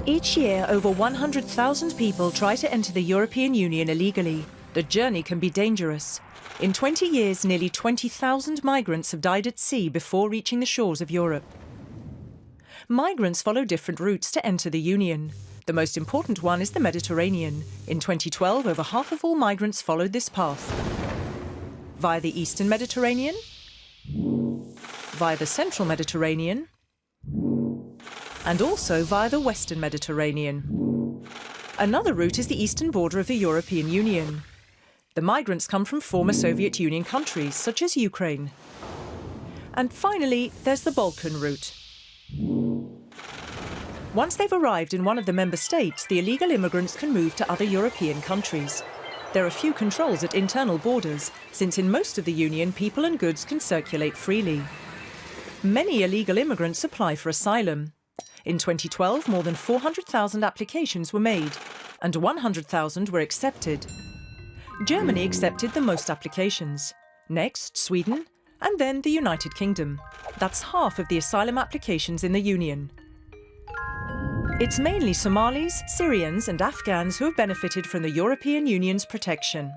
Each year, over 100,000 people try to enter the European Union illegally. The journey can be dangerous. In 20 years, nearly 20,000 migrants have died at sea before reaching the shores of Europe. Migrants follow different routes to enter the Union. The most important one is the Mediterranean. In 2012, over half of all migrants followed this path. Via the Eastern Mediterranean, via the Central Mediterranean, and also via the Western Mediterranean. Another route is the eastern border of the European Union. The migrants come from former Soviet Union countries, such as Ukraine. And finally, there's the Balkan route. Once they've arrived in one of the member states, the illegal immigrants can move to other European countries. There are few controls at internal borders, since in most of the Union, people and goods can circulate freely. Many illegal immigrants apply for asylum. In 2012, more than 400,000 applications were made, and 100,000 were accepted. Germany accepted the most applications. Next, Sweden, and then the United Kingdom. That's half of the asylum applications in the Union. It's mainly Somalis, Syrians and Afghans who have benefited from the European Union's protection.